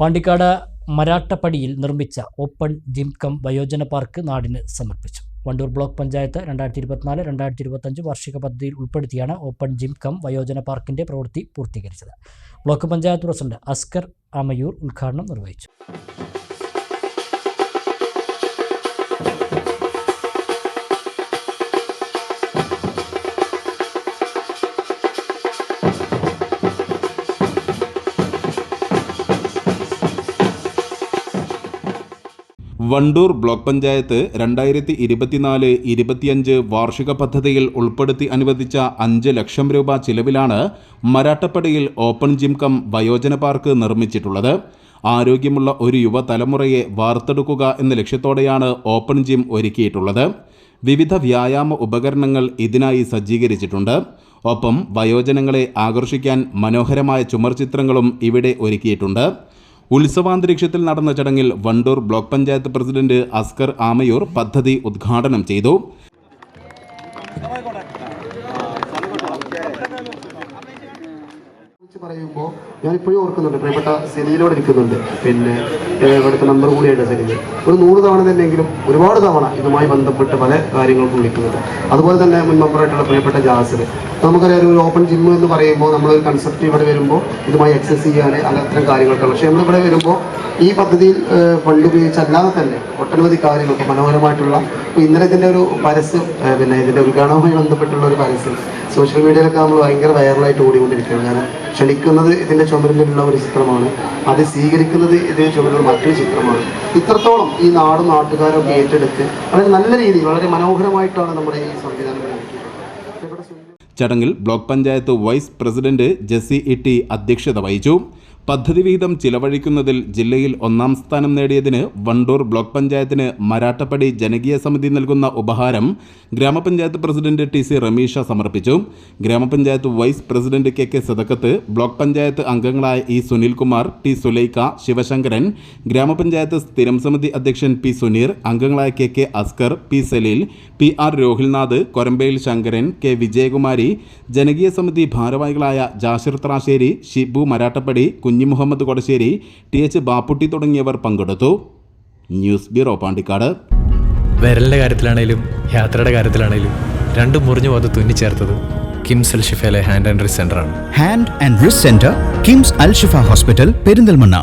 പാണ്ടിക്കാട് മരാട്ടപ്പടിയിൽ നിർമ്മിച്ച open gym come വയോജന park നാടിന് സമർപ്പിച്ചു. വണ്ടൂർ ബ്ലോക്ക് പഞ്ചായത്ത് 2024-2025 വാർഷിക പദ്ധതിയിൽ ഉൾപ്പെടുത്തിയാണ് ഓപ്പൺ ജിം കം വയോജന പാർക്കിന്റെ പ്രവൃത്തി പൂർത്തീകരിച്ചത്. ബ്ലോക്ക് പഞ്ചായത്ത് പ്രസിഡന്റ് അസ്കർ ആമയൂർ ഉദ്ഘാടനം നിർവഹിച്ചു. വണ്ടൂർ ബ്ലോക്ക് പഞ്ചായത്ത് 2024-25 വാർഷിക പദ്ധതിയിൽ ഉൾപ്പെടുത്തി അനുവദിച്ച 5 ലക്ഷം രൂപ ചിലവിലാണ് മരാട്ടപ്പടിയിൽ ഓപ്പൺ ജിം കം വയോജന പാർക്ക് നിർമ്മിച്ചിട്ടുള്ളത്. ആരോഗ്യമുള്ള ഒരു യുവതലമുറയെ വാർത്തെടുക്കുക എന്ന ലക്ഷ്യത്തോടെയാണ് ഓപ്പൺ ജിം ഒരുക്കിയിട്ടുള്ളത്. വിവിധ വ്യായാമ ഉപകരണങ്ങൾ ഇതിനായി സജ്ജീകരിച്ചിട്ടുണ്ട്. ഒപ്പം വയോജനങ്ങളെ ആകർഷിക്കാൻ മനോഹരമായ ചുമർചിത്രങ്ങളും ഇവിടെ ഒരുക്കിയിട്ടുണ്ട്. ഉത്സവാന്തരീക്ഷത്തിൽ നടന്ന ചടങ്ങിൽ വണ്ടൂർ ബ്ലോക്ക് പഞ്ചായത്ത് പ്രസിഡന്റ് അസ്കർ ആമയൂർ പദ്ധതി ഉദ്ഘാടനം ചെയ്തു. പറയുമ്പോൾ ഞാനിപ്പോഴും ഓർക്കുന്നുണ്ട്, പ്രിയപ്പെട്ട സെലിയിലോട് ഇരിക്കുന്നുണ്ട്, പിന്നെ ഇവിടുത്തെ നമ്പർ കൂടിയായിട്ട് സെലിയിൽ ഒരു 100 തവണ തന്നെയെങ്കിലും ഒരുപാട് തവണ ഇതുമായി ബന്ധപ്പെട്ട് പല കാര്യങ്ങൾക്കും വിളിക്കുന്നുണ്ട്. അതുപോലെ തന്നെ മുൻ മെമ്പറായിട്ടുള്ള പ്രിയപ്പെട്ട ജാസിർ, നമുക്കറിയാം ഒരു ഓപ്പൺ ജിം എന്ന് പറയുമ്പോൾ നമ്മളൊരു കൺസെപ്റ്റ് ഇവിടെ വരുമ്പോൾ ഇതുമായി എക്സസൈസ് ചെയ്യാൻ അത്തരം കാര്യങ്ങളൊക്കെ. പക്ഷേ നമ്മളിവിടെ വരുമ്പോൾ ഈ പദ്ധതിയിൽ ഫണ്ട് ഉപയോഗിച്ചല്ലാതെ തന്നെ ഒട്ടനവധി കാര്യങ്ങൾക്ക് മനോഹരമായിട്ടുള്ള ഇന്നലെ ഇതിൻ്റെ ഒരു പരസ്യം, പിന്നെ ഇതിൻ്റെ ഉദ്ഘാടനവുമായി ബന്ധപ്പെട്ടുള്ള ഒരു പരസ്യം സോഷ്യൽ മീഡിയയിലൊക്കെ നമ്മൾ ഭയങ്കര വൈറലായിട്ട് ഓടിക്കൊണ്ടിരിക്കുകയാണ്. ഞാൻ ക്ഷണിക്കുന്നത് ഇതിൻ്റെ ചുമരിലുള്ള ഒരു ചിത്രമാണ്, അത് സ്വീകരിക്കുന്നത് ഇതിൻ്റെ ചുമരിലുള്ള മറ്റൊരു ചിത്രമാണ്. ഇത്രത്തോളം ഈ നാടും നാട്ടുകാരൊക്കെ ഏറ്റെടുത്ത് വളരെ നല്ല രീതിയിൽ വളരെ മനോഹരമായിട്ടാണ് നമ്മുടെ ഈ സംവിധാനം. ചടങ്ങിൽ block panchayat vice president Jessy Itty അധ്യക്ഷത വഹിച്ചു. പദ്ധതി വിഹിതം ചിലവഴിക്കുന്നതിൽ ജില്ലയിൽ 1ാം സ്ഥാനം നേടിയതിന് വണ്ടൂർ ബ്ലോക്ക് പഞ്ചായത്തിന് മരാട്ടപ്പടി ജനകീയ സമിതി നൽകുന്ന ഉപഹാരം ഗ്രാമപഞ്ചായത്ത് പ്രസിഡന്റ് TC റമീഷ സമർപ്പിച്ചു. ഗ്രാമപഞ്ചായത്ത് vice president KK Sadakkath, block panchayat അംഗങ്ങളായ E സുനിൽകുമാർ, T സുലൈഖ, ശിവശങ്കരൻ, ഗ്രാമപഞ്ചായത്ത് സ്ഥിരം സമിതി അധ്യക്ഷൻ P സുനീർ, അംഗങ്ങളായ KK Askar, P Saleel, PR Rohilnath, Korambayil Sankaran, K Vijayakumari, ജനകീയ സമിതി ഭാരവാഹികളായ ജാഷിർ ത്രാശ്ശേരി, ഷിബു മരാട്ടപ്പടി, കുഞ്ഞി മുഹമ്മദ് കൊടശ്ശേരി, TH ബാപ്പുട്ടി തുടങ്ങിയവർ പങ്കെടുത്തു. News bureau, Pandikkad. വിരലിൻ്റെ കാര്യത്തിലാണേലും യാത്രയുടെ കാര്യത്തിലാണേലും രണ്ടും മുറിഞ്ഞു പോകാതെ തുന്നിച്ചേർത്തത് കിംസ് അൽ ഷിഫയിലെ ഹാൻഡ് ആൻഡ് റിസ്റ്റ് സെൻ്ററാണ്. Hand and wrist centre, KIMS Al Shifa hospital, Perinthalmanna.